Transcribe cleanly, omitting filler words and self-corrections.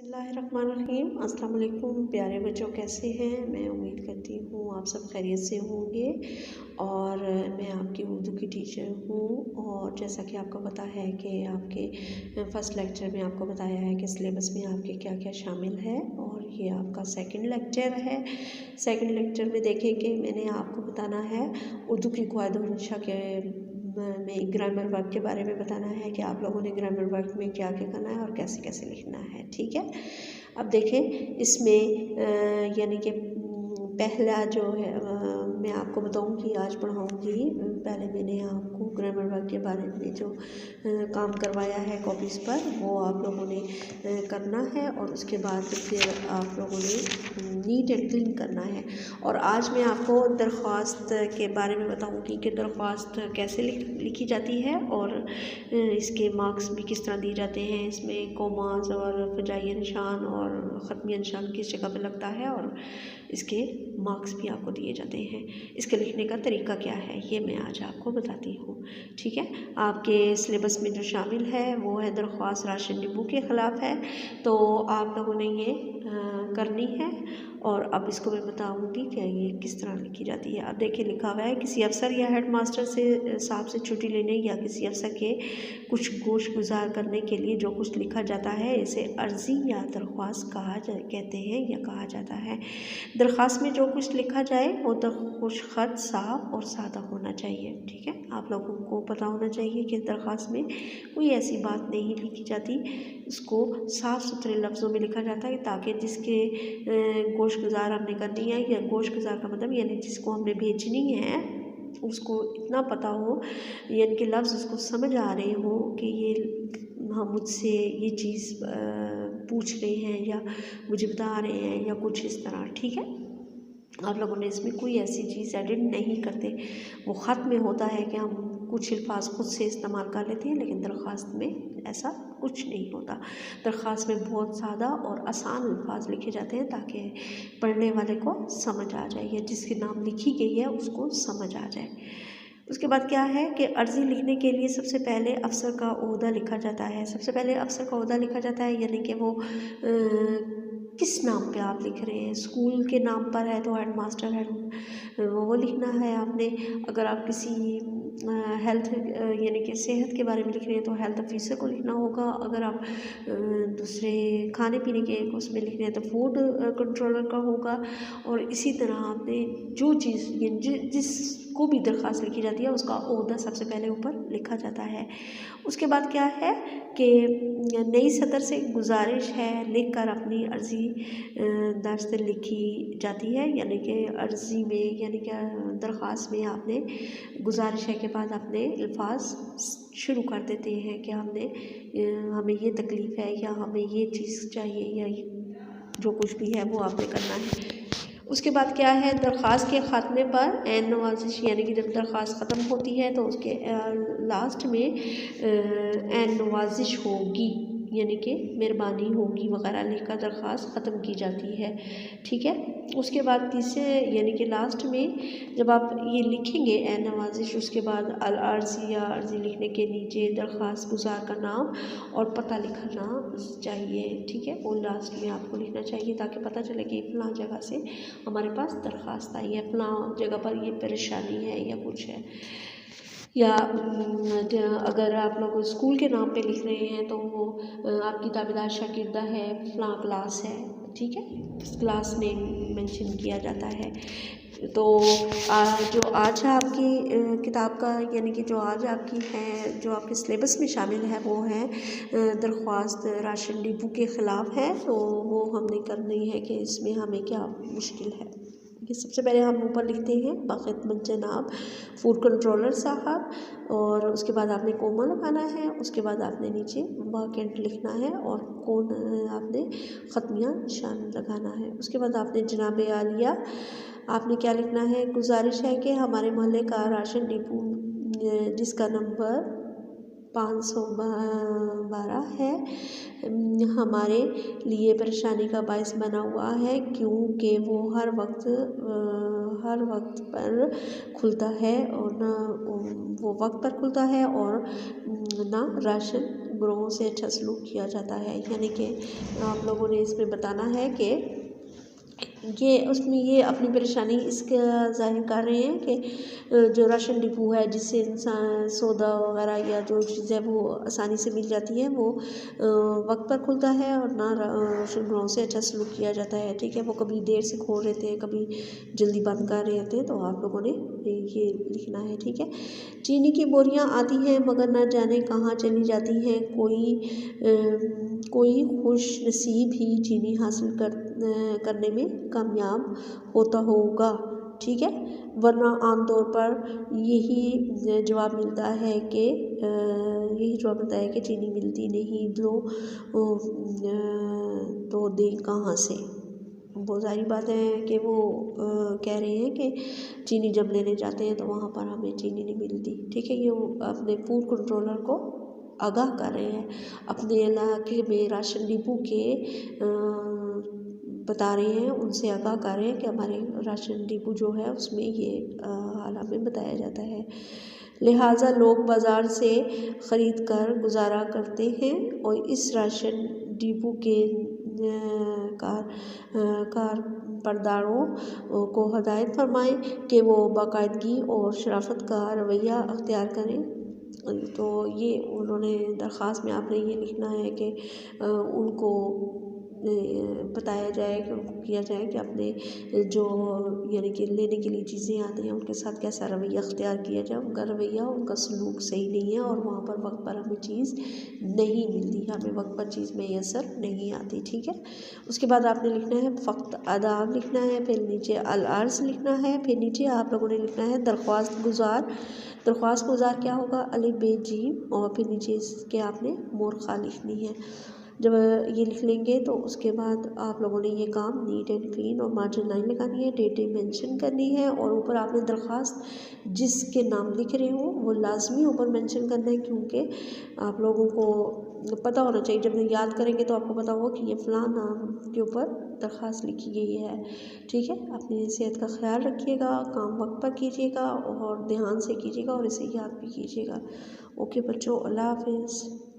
बिस्मिल्लाहिर्रहमानिर्रहीम। अस्सलाम वालेकुम प्यारे बच्चों, कैसे हैं? मैं उम्मीद करती हूँ आप सब खैरियत से होंगे। और मैं आपकी उर्दू की टीचर हूँ। और जैसा कि आपको पता है कि आपके फ़र्स्ट लेक्चर में आपको बताया है कि सिलेबस में आपके क्या क्या शामिल है, और ये आपका सेकंड लेक्चर है। सेकंड लेक्चर में देखेंगे, मैंने आपको बताना है उर्दू की क़वाइद और इंशा के में ग्रामर वर्क के बारे में बताना है कि आप लोगों ने ग्रामर वर्क में क्या क्या करना है और कैसे कैसे लिखना है। ठीक है, अब देखें इसमें यानी कि पहला जो है मैं आपको बताऊंगी, आज पढ़ाऊंगी। पहले मैंने आपको ग्रामर वर्क के बारे में जो काम करवाया है कॉपीज़ पर, वो आप लोगों ने करना है, और उसके बाद फिर आप लोगों ने नीट एंड क्लीन करना है। और आज मैं आपको दरख्वास्त के बारे में बताऊंगी कि दरख्वास्त कैसे लिखी जाती है, और इसके मार्क्स भी किस तरह दिए जाते हैं। इसमें कोमास और फजाई निशान और ख़त्मी निशान किस जगह पर लगता है, और इसके मार्क्स भी आपको दिए जाते हैं। इसके लिखने का तरीका क्या है, ये मैं आज आपको बताती हूँ। ठीक है, आपके सिलेबस में जो शामिल है वो है दरख्वास्त राशन डिपो के ख़िलाफ़ है, तो आप लोगों ने ये करनी है। और अब इसको मैं बताऊंगी कि ये किस तरह लिखी जाती है। अब देखिए, लिखा हुआ है किसी अफसर या हेड मास्टर से साहब से छुट्टी लेने या किसी अफसर के कुछ गोश गुजार करने के लिए जो कुछ लिखा जाता है इसे अर्ज़ी या दरख्वास्त कहते हैं या कहा जाता है। दरख्वास्त में जो कुछ लिखा जाए वो खुश ख़त, साफ और सादा होना चाहिए। ठीक है, आप लोगों को पता होना चाहिए कि दरख्वास्त में कोई ऐसी बात नहीं लिखी जाती, इसको साफ़ सुथरे लफ्ज़ों में लिखा जाता है, ताकि जिसके गोश गुजार हमने करनी है, या गोश गुजार का मतलब यानी जिसको हमने भेजनी है उसको इतना पता हो, यानी कि लफ्ज़ उसको समझ आ रहे हो कि ये हम मुझसे ये चीज़ पूछ रहे हैं या मुझे बता रहे हैं या कुछ इस तरह। ठीक है, आप लोगों ने इसमें कोई ऐसी चीज़ एडिट नहीं करते। वो ख़त में होता है कि हम कुछ अल्फाज खुद से इस्तेमाल कर लेते हैं, लेकिन दरख्वास्त में ऐसा कुछ नहीं होता। दरख्वास्त में बहुत सादा और आसान अल्फाज लिखे जाते हैं ताकि पढ़ने वाले को समझ आ जाए, या जिसके नाम लिखी गई है उसको समझ आ जाए। उसके बाद क्या है कि अर्ज़ी लिखने के लिए सबसे पहले अफसर का ओहदा लिखा जाता है। सबसे पहले अफसर का ओहदा लिखा जाता है, यानी कि वो किस नाम पे आप लिख रहे हैं। स्कूल के नाम पर है तो हेड मास्टर हेड वो लिखना है आपने। अगर आप किसी हेल्थ यानी कि सेहत के बारे में लिख रहे हैं तो हेल्थ ऑफिसर को लिखना होगा। अगर आप दूसरे खाने पीने के उसमें लिख रहे हैं तो फूड कंट्रोलर का होगा। और इसी तरह आपने जो चीज़ जिसको भी दरख्वास्त लिखी जाती है उसका ओहदा सबसे पहले ऊपर लिखा जाता है। उसके बाद क्या है कि नई सदर से गुजारिश है लिखकर अपनी अर्ज़ी दर्ज लिखी जाती है, यानी कि अर्ज़ी में यानी कि दरख्वास्त में आपने गुजारिश है के बाद अपने अल्फाज शुरू कर देते हैं कि हमें ये तकलीफ़ है या हमें ये चीज़ चाहिए, या जो कुछ भी है वो आपने करना है। उसके बाद क्या है, दरख्वास्त के ख़ात्मे पर ऐन नवाजिश, यानी कि जब दरख्वास्त ख़त्म होती है तो उसके लास्ट में ऐन नवाजिश होगी, यानी कि मेहरबानी होगी वगैरह लिखकर दरख्वास्त ख़त्म की जाती है। ठीक है, उसके बाद तीसरे यानी कि लास्ट में जब आप ये लिखेंगे ऐन नवाजिश, उसके बाद अल अर्ज़ी या अर्ज़ी लिखने के नीचे दरख्वास्त गुजार का नाम और पता लिखना चाहिए। ठीक है, वो लास्ट में आपको लिखना चाहिए ताकि पता चले कि फ़लाँ जगह से हमारे पास दरख्वास्त आई है, फ़लाँ जगह पर ये परेशानी है या कुछ है। या अगर आप लोग स्कूल के नाम पे लिख रहे हैं तो वो आपकी ताबेदार शागिर्दा है, फ़लाँ क्लास है। ठीक है, इस क्लास नेम मेंशन किया जाता है। तो जो आज आपकी किताब का यानी कि जो आज आपकी है, जो आपके सिलेबस में शामिल है वो है दरख्वास्त राशन डिपो के ख़िलाफ़ है। तो वो हमने करनी है कि इसमें हमें क्या मुश्किल है। कि सबसे पहले हम ऊपर लिखते हैं बाक़िदमत जनाब फूड कंट्रोलर साहब, और उसके बाद आपने कोमा लगाना है। उसके बाद आपने नीचे वैकेंट लिखना है और कौन आपने ख़त्मिया निशान लगाना है। उसके बाद आपने जनाब आलिया आपने क्या लिखना है, गुजारिश है कि हमारे मोहल्ले का राशन डिपो जिसका नंबर 512 है हमारे लिए परेशानी का बायस बना हुआ है, क्योंकि वो हर वक्त पर खुलता है और ना वो वक्त पर खुलता है और ना राशन ग्रोहों से अच्छा सलूक किया जाता है। यानी कि आप लोगों ने इसमें बताना है कि ये उसमें ये अपनी परेशानी इसका ज़ाहिर कर रहे हैं कि जो राशन डिपो है जिससे इंसान सौदा वगैरह या जो चीज़ है वो आसानी से मिल जाती है, वो वक्त पर खुलता है और ना राशन ग्रोह से अच्छा सलूक किया जाता है। ठीक है, वो कभी देर से खोल रहते हैं, कभी जल्दी बंद कर रहे होते हैं, तो आप लोगों ने ये लिखना है। ठीक है, चीनी की बोरियां आती हैं मगर न जाने कहाँ चली जाती हैं। कोई खुश नसीब ही चीनी हासिल करने में कामयाब होता होगा। ठीक है, वरना आमतौर पर यही जवाब मिलता है कि चीनी मिलती नहीं तो दें कहाँ से। वो जाहिर बात है कि वो कह रहे हैं कि चीनी जब लेने जाते हैं तो वहाँ पर हमें चीनी नहीं मिलती। ठीक है, ये वो अपने फूड कंट्रोलर को आगाह कर रहे हैं, अपने इलाके में राशन डिपो के बता रहे हैं, उनसे आगाह कर रहे हैं कि हमारे राशन डिपो जो है उसमें ये हाल हमें बताया जाता है। लिहाजा लोग बाज़ार से ख़रीद कर गुजारा करते हैं और इस राशन डिपो के कारपरदारों को हदायत फरमाएं कि वो बाकायदगी और शराफत का रवैया अख्तियार करें। तो ये उन्होंने दरख्वास्त में आपने ये लिखना है कि उनको बताया जाए कि उनको किया जाए कि अपने जो यानी कि लेने के लिए चीज़ें आती हैं उनके साथ कैसा रवैया अख्तियार किया जाए। उनका रवैया, उनका सलूक सही नहीं है और वहाँ पर वक्त पर हमें चीज़ नहीं मिलती, हमें वक्त पर चीज़ मैसर नहीं आती। ठीक है, उसके बाद आपने लिखना है फ़क्त आदाब लिखना है, फिर नीचे अल अर्ज़ लिखना है, फिर नीचे आप लोगों ने लिखना है दरख्वास्त गुज़ार क्या होगा, अलिफ बे जीम, और फिर नीचे इसके आपने मोरखा लिखनी है। जब ये लिख लेंगे तो उसके बाद आप लोगों ने ये काम नीट एंड क्लीन और मार्जिन लाइन लगानी है, डेटें मेंशन करनी है और ऊपर आपने दरख्वास्त जिसके नाम लिख रहे हो वो लाजमी ऊपर मेंशन करना है, क्योंकि आप लोगों को पता होना चाहिए। जब याद करेंगे तो आपको पता होगा कि ये फ़लाँ नाम के ऊपर दरख्वास्त लिखी गई है। ठीक है, अपनी सेहत का ख्याल रखिएगा, काम वक्त पर कीजिएगा और ध्यान से कीजिएगा और इसे याद भी कीजिएगा। ओके बच्चों, अल्लाह हाफिज़।